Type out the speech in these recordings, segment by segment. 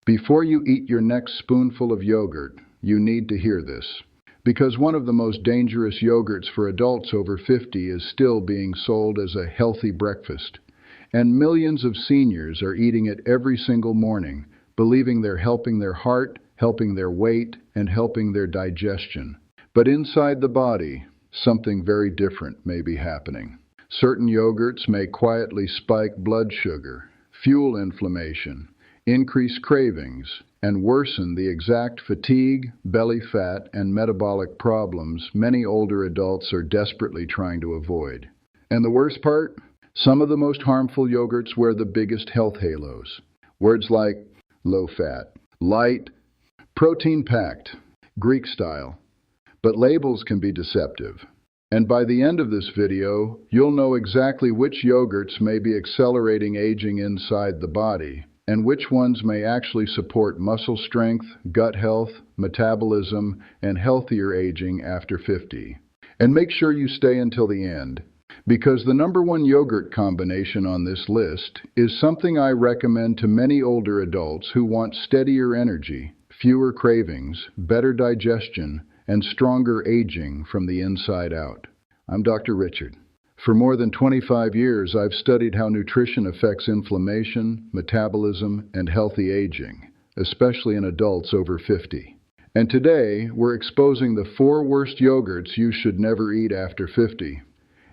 Before you eat your next spoonful of yogurt, you need to hear this. Because one of the most dangerous yogurts for adults over 50 is still being sold as a healthy breakfast. And millions of seniors are eating it every single morning, believing they're helping their heart, helping their weight, and helping their digestion. But inside the body, something very different may be happening. Certain yogurts may quietly spike blood sugar, fuel inflammation, increase cravings, and worsen the exact fatigue, belly fat, and metabolic problems many older adults are desperately trying to avoid. And the worst part? Some of the most harmful yogurts wear the biggest health halos. Words like low-fat, light, protein-packed, Greek style. But labels can be deceptive. And by the end of this video, you'll know exactly which yogurts may be accelerating aging inside the body, and which ones may actually support muscle strength, gut health, metabolism, and healthier aging after 50. And make sure you stay until the end, because the #1 yogurt combination on this list is something I recommend to many older adults who want steadier energy, fewer cravings, better digestion, and stronger aging from the inside out. I'm Dr. Richard. For more than 25 years, I've studied how nutrition affects inflammation, metabolism, and healthy aging, especially in adults over 50. And today, we're exposing the 4 worst yogurts you should never eat after 50,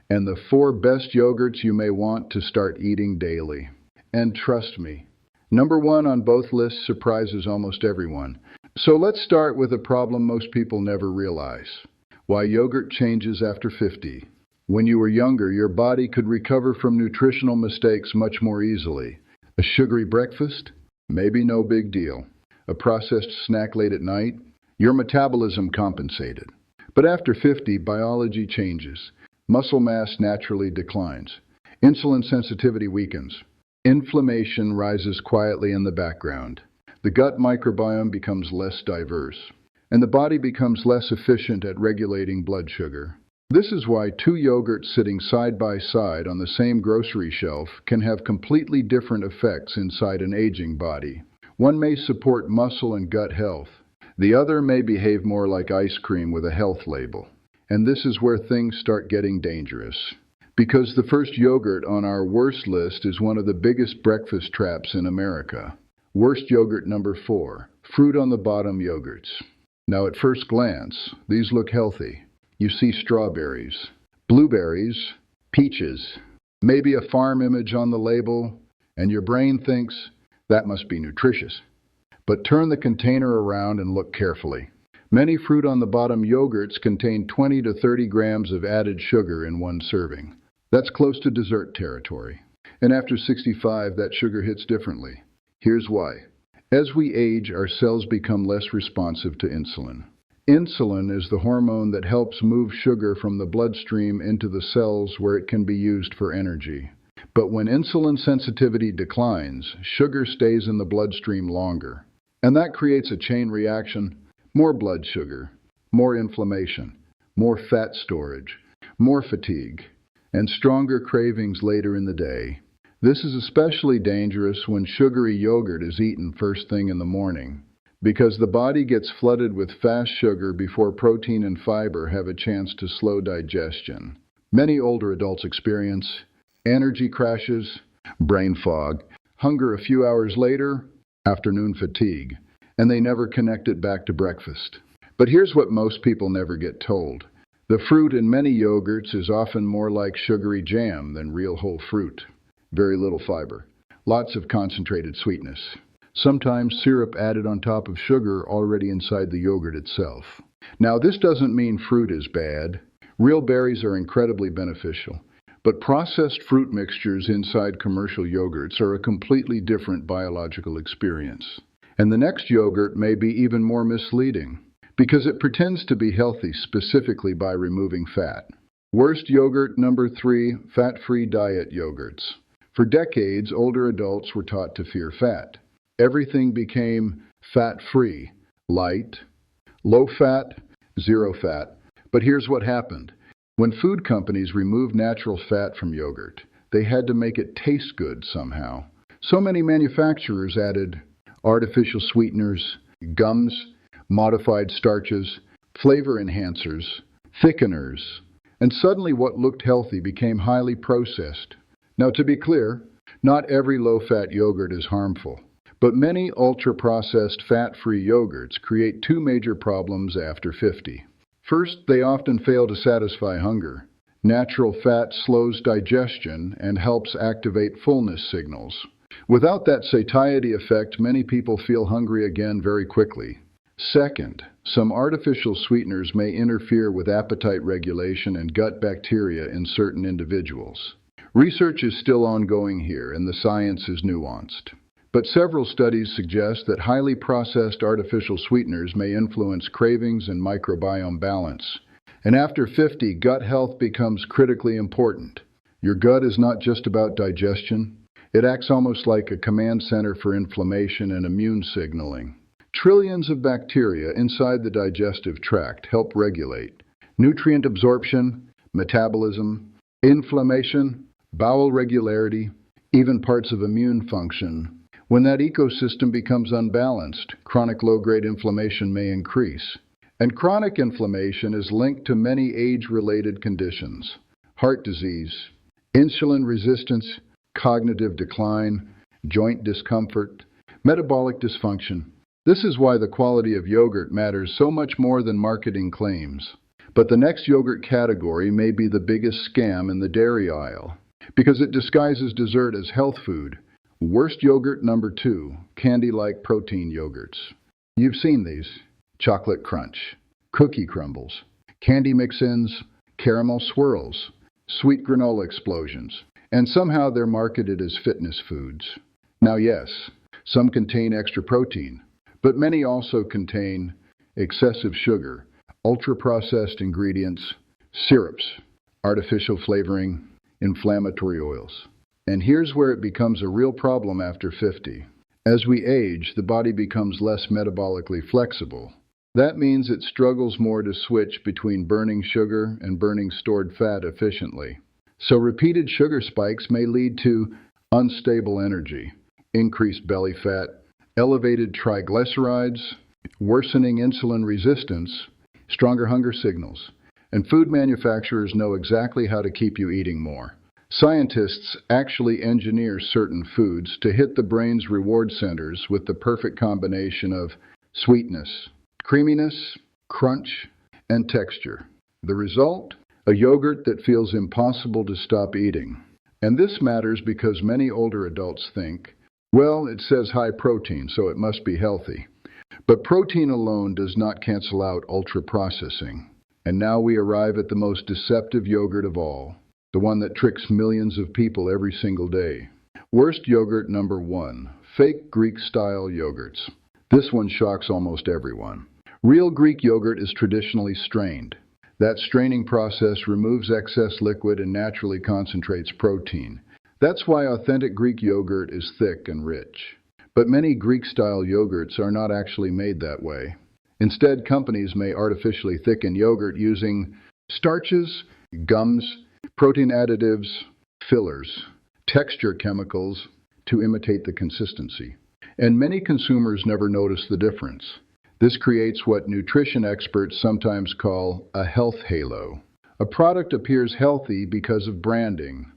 and the 4 best yogurts you may want to start eating daily. And trust me, #1 on both lists surprises almost everyone. So let's start with a problem most people never realize: why yogurt changes after 50. When you were younger, your body could recover from nutritional mistakes much more easily. A sugary breakfast? Maybe no big deal. A processed snack late at night? Your metabolism compensated. But after 50, biology changes. Muscle mass naturally declines. Insulin sensitivity weakens. Inflammation rises quietly in the background. The gut microbiome becomes less diverse, and the body becomes less efficient at regulating blood sugar. This is why 2 yogurts sitting side by side on the same grocery shelf can have completely different effects inside an aging body. One may support muscle and gut health. The other may behave more like ice cream with a health label. And this is where things start getting dangerous. Because the first yogurt on our worst list is one of the biggest breakfast traps in America. Worst yogurt #4, fruit on the bottom yogurts. Now at first glance, these look healthy. You see strawberries, blueberries, peaches, maybe a farm image on the label, and your brain thinks, that must be nutritious. But turn the container around and look carefully. Many fruit on the bottom yogurts contain 20 to 30 grams of added sugar in one serving. That's close to dessert territory. And after 65, that sugar hits differently. Here's why. As we age, our cells become less responsive to insulin. Insulin is the hormone that helps move sugar from the bloodstream into the cells where it can be used for energy. But when insulin sensitivity declines, sugar stays in the bloodstream longer. And that creates a chain reaction: more blood sugar, more inflammation, more fat storage, more fatigue, and stronger cravings later in the day. This is especially dangerous when sugary yogurt is eaten first thing in the morning, because the body gets flooded with fast sugar before protein and fiber have a chance to slow digestion. Many older adults experience energy crashes, brain fog, hunger a few hours later, afternoon fatigue, and they never connect it back to breakfast. But here's what most people never get told. The fruit in many yogurts is often more like sugary jam than real whole fruit. Very little fiber, lots of concentrated sweetness. Sometimes syrup added on top of sugar already inside the yogurt itself. Now, this doesn't mean fruit is bad. Real berries are incredibly beneficial. But processed fruit mixtures inside commercial yogurts are a completely different biological experience. And the next yogurt may be even more misleading, because it pretends to be healthy specifically by removing fat. Worst yogurt #3, fat-free diet yogurts. For decades, older adults were taught to fear fat. Everything became fat-free, light, low-fat, zero-fat. But here's what happened. When food companies removed natural fat from yogurt, they had to make it taste good somehow. So many manufacturers added artificial sweeteners, gums, modified starches, flavor enhancers, thickeners, and suddenly what looked healthy became highly processed. Now, to be clear, not every low-fat yogurt is harmful, but many ultra-processed fat-free yogurts create two major problems after 50. First, they often fail to satisfy hunger. Natural fat slows digestion and helps activate fullness signals. Without that satiety effect, many people feel hungry again very quickly. Second, some artificial sweeteners may interfere with appetite regulation and gut bacteria in certain individuals. Research is still ongoing here, and the science is nuanced. But several studies suggest that highly processed artificial sweeteners may influence cravings and microbiome balance. And after 50, gut health becomes critically important. Your gut is not just about digestion. It acts almost like a command center for inflammation and immune signaling. Trillions of bacteria inside the digestive tract help regulate nutrient absorption, metabolism, inflammation, bowel regularity, even parts of immune function. When that ecosystem becomes unbalanced, chronic low-grade inflammation may increase. And chronic inflammation is linked to many age-related conditions: heart disease, insulin resistance, cognitive decline, joint discomfort, metabolic dysfunction. This is why the quality of yogurt matters so much more than marketing claims. But the next yogurt category may be the biggest scam in the dairy aisle, because it disguises dessert as health food. Worst yogurt number 2, candy-like protein yogurts. You've seen these: chocolate crunch, cookie crumbles, candy mix-ins, caramel swirls, sweet granola explosions, and somehow they're marketed as fitness foods. Now yes, some contain extra protein, but many also contain excessive sugar, ultra-processed ingredients, syrups, artificial flavoring, inflammatory oils. And here's where it becomes a real problem after 50. As we age, the body becomes less metabolically flexible. That means it struggles more to switch between burning sugar and burning stored fat efficiently. So repeated sugar spikes may lead to unstable energy, increased belly fat, elevated triglycerides, worsening insulin resistance, stronger hunger signals. And food manufacturers know exactly how to keep you eating more. Scientists actually engineer certain foods to hit the brain's reward centers with the perfect combination of sweetness, creaminess, crunch, and texture. The result? A yogurt that feels impossible to stop eating. And this matters because many older adults think, well, it says high protein, so it must be healthy. But protein alone does not cancel out ultra-processing. And now we arrive at the most deceptive yogurt of all, the one that tricks millions of people every single day. Worst yogurt number 1, fake Greek-style yogurts. This one shocks almost everyone. Real Greek yogurt is traditionally strained. That straining process removes excess liquid and naturally concentrates protein. That's why authentic Greek yogurt is thick and rich. But many Greek-style yogurts are not actually made that way. Instead, companies may artificially thicken yogurt using starches, gums, protein additives, fillers, texture chemicals to imitate the consistency. And many consumers never notice the difference. This creates what nutrition experts sometimes call a health halo. A product appears healthy because of branding,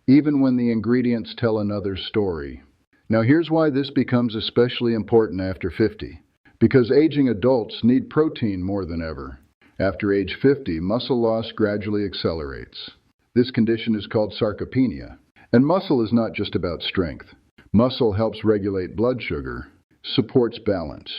even when the ingredients tell another story. Now here's why this becomes especially important after 50. Because aging adults need protein more than ever. After age 50, muscle loss gradually accelerates. This condition is called sarcopenia. And muscle is not just about strength. Muscle helps regulate blood sugar, supports balance,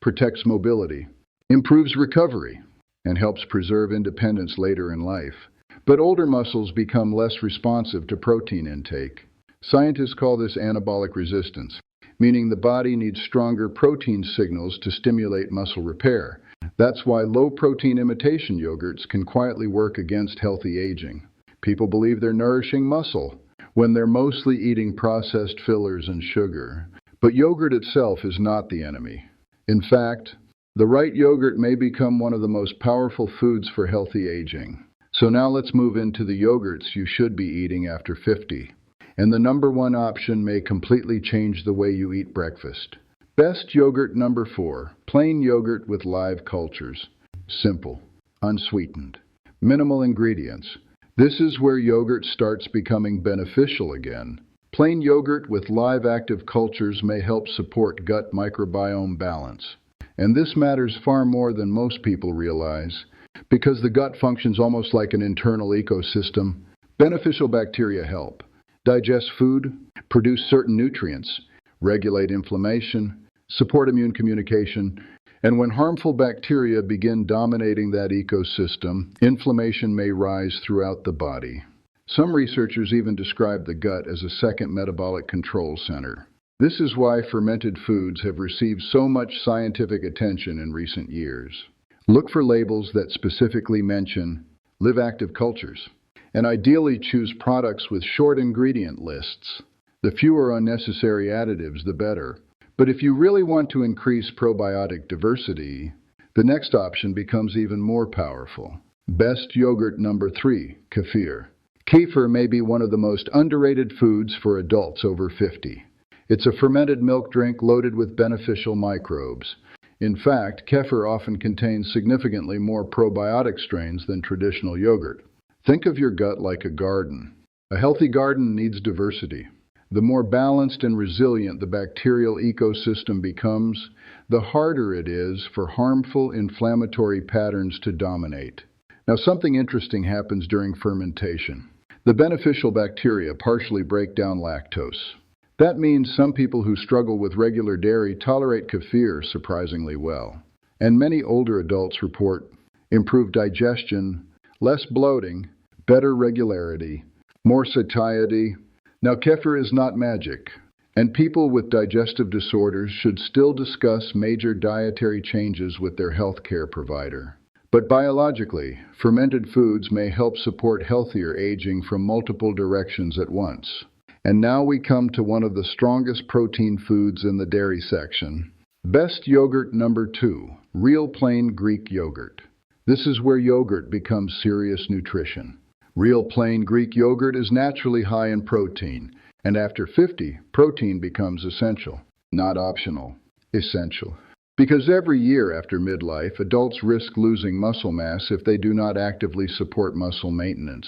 protects mobility, improves recovery, and helps preserve independence later in life. But older muscles become less responsive to protein intake. Scientists call this anabolic resistance, meaning the body needs stronger protein signals to stimulate muscle repair. That's why low-protein imitation yogurts can quietly work against healthy aging. People believe they're nourishing muscle when they're mostly eating processed fillers and sugar. But yogurt itself is not the enemy. In fact, the right yogurt may become one of the most powerful foods for healthy aging. So now let's move into the yogurts you should be eating after 50. And the number 1 option may completely change the way you eat breakfast. Best yogurt number 4. Plain yogurt with live cultures. Simple, unsweetened, minimal ingredients. This is where yogurt starts becoming beneficial again. Plain yogurt with live active cultures may help support gut microbiome balance. And this matters far more than most people realize, because the gut functions almost like an internal ecosystem. Beneficial bacteria help digest food, produce certain nutrients, regulate inflammation, support immune communication, and when harmful bacteria begin dominating that ecosystem, inflammation may rise throughout the body. Some researchers even describe the gut as a second metabolic control center. This is why fermented foods have received so much scientific attention in recent years. Look for labels that specifically mention live active cultures, and ideally choose products with short ingredient lists. The fewer unnecessary additives, the better. But if you really want to increase probiotic diversity, the next option becomes even more powerful. Best yogurt number 3, kefir. Kefir may be one of the most underrated foods for adults over 50. It's a fermented milk drink loaded with beneficial microbes. In fact, kefir often contains significantly more probiotic strains than traditional yogurt. Think of your gut like a garden. A healthy garden needs diversity. The more balanced and resilient the bacterial ecosystem becomes, the harder it is for harmful inflammatory patterns to dominate. Now, something interesting happens during fermentation. The beneficial bacteria partially break down lactose. That means some people who struggle with regular dairy tolerate kefir surprisingly well. And many older adults report improved digestion, less bloating, better regularity, more satiety. Now, kefir is not magic, and people with digestive disorders should still discuss major dietary changes with their healthcare provider. But biologically, fermented foods may help support healthier aging from multiple directions at once. And now we come to one of the strongest protein foods in the dairy section. Best yogurt number 2, real plain Greek yogurt. This is where yogurt becomes serious nutrition. Real plain Greek yogurt is naturally high in protein, and after 50, protein becomes essential, not optional, essential. Because every year after midlife, adults risk losing muscle mass if they do not actively support muscle maintenance.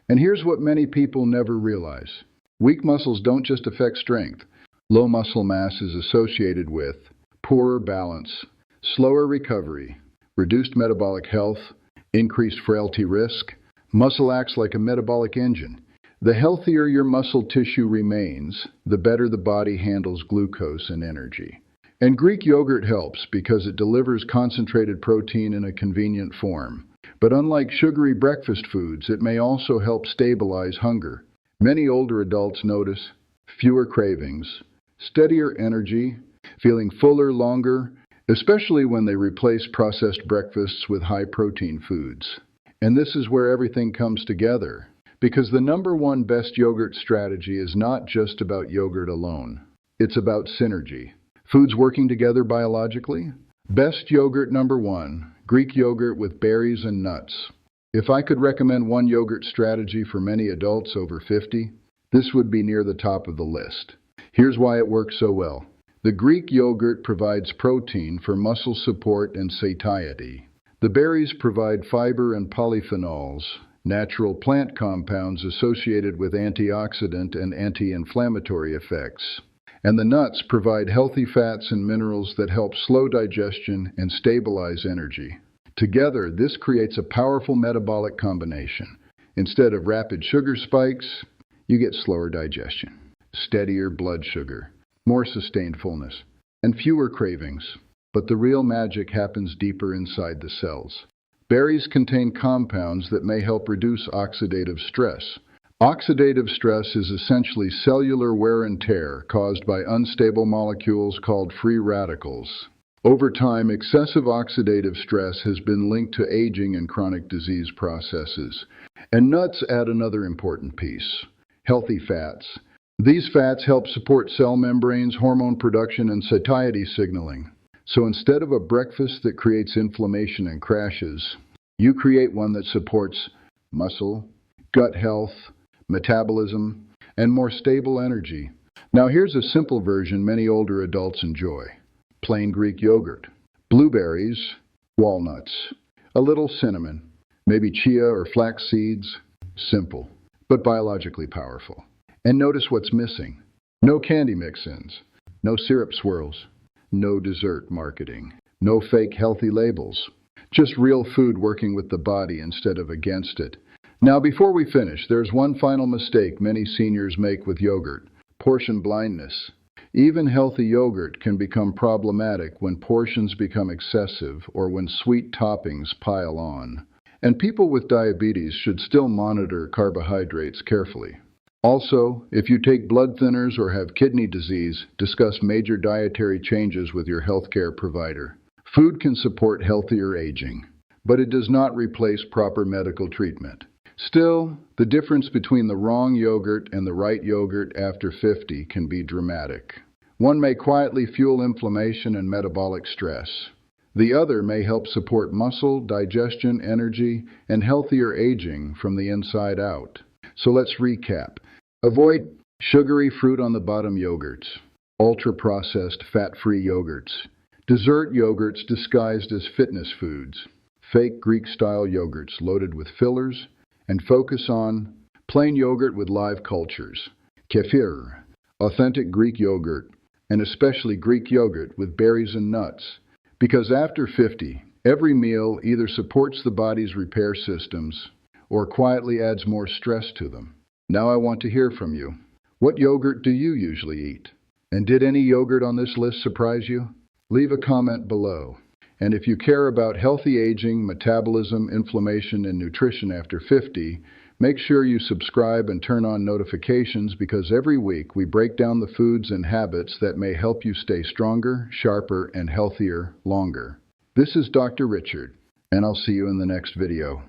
And here's what many people never realize. Weak muscles don't just affect strength. Low muscle mass is associated with poorer balance, slower recovery, reduced metabolic health, increased frailty risk. Muscle acts like a metabolic engine. The healthier your muscle tissue remains, the better the body handles glucose and energy. And Greek yogurt helps because it delivers concentrated protein in a convenient form. But unlike sugary breakfast foods, it may also help stabilize hunger. Many older adults notice fewer cravings, steadier energy, feeling fuller longer, especially when they replace processed breakfasts with high-protein foods. And this is where everything comes together, because the number 1 best yogurt strategy is not just about yogurt alone. It's about synergy. Foods working together biologically. Best yogurt number 1, Greek yogurt with berries and nuts. If I could recommend one yogurt strategy for many adults over 50, this would be near the top of the list. Here's why it works so well. The Greek yogurt provides protein for muscle support and satiety. The berries provide fiber and polyphenols, natural plant compounds associated with antioxidant and anti-inflammatory effects. And the nuts provide healthy fats and minerals that help slow digestion and stabilize energy. Together, this creates a powerful metabolic combination. Instead of rapid sugar spikes, you get slower digestion, steadier blood sugar, more sustained fullness, and fewer cravings. But the real magic happens deeper inside the cells. Berries contain compounds that may help reduce oxidative stress. Oxidative stress is essentially cellular wear and tear caused by unstable molecules called free radicals. Over time, excessive oxidative stress has been linked to aging and chronic disease processes. And nuts add another important piece: healthy fats. These fats help support cell membranes, hormone production, and satiety signaling. So instead of a breakfast that creates inflammation and crashes, you create one that supports muscle, gut health, metabolism, and more stable energy. Now here's a simple version many older adults enjoy. plain Greek yogurt. Blueberries, walnuts, a little cinnamon, maybe chia or flax seeds. Simple, but biologically powerful. And notice what's missing. No candy mix-ins, no syrup swirls, no dessert marketing, no fake healthy labels. Just real food working with the body instead of against it. Now, before we finish, there's one final mistake many seniors make with yogurt: portion blindness. Even healthy yogurt can become problematic when portions become excessive or when sweet toppings pile on. And people with diabetes should still monitor carbohydrates carefully. Also, if you take blood thinners or have kidney disease, discuss major dietary changes with your healthcare provider. Food can support healthier aging, but it does not replace proper medical treatment. Still, the difference between the wrong yogurt and the right yogurt after 50 can be dramatic. One may quietly fuel inflammation and metabolic stress. The other may help support muscle, digestion, energy, and healthier aging from the inside out. So let's recap. Avoid sugary fruit on the bottom yogurts, ultra-processed fat-free yogurts, dessert yogurts disguised as fitness foods, fake Greek-style yogurts loaded with fillers, and focus on plain yogurt with live cultures, kefir, authentic Greek yogurt, and especially Greek yogurt with berries and nuts. Because after 50, every meal either supports the body's repair systems or quietly adds more stress to them. Now I want to hear from you. What yogurt do you usually eat? And did any yogurt on this list surprise you? Leave a comment below. And if you care about healthy aging, metabolism, inflammation, and nutrition after 50, make sure you subscribe and turn on notifications, because every week we break down the foods and habits that may help you stay stronger, sharper, and healthier longer. This is Dr. Richard, and I'll see you in the next video.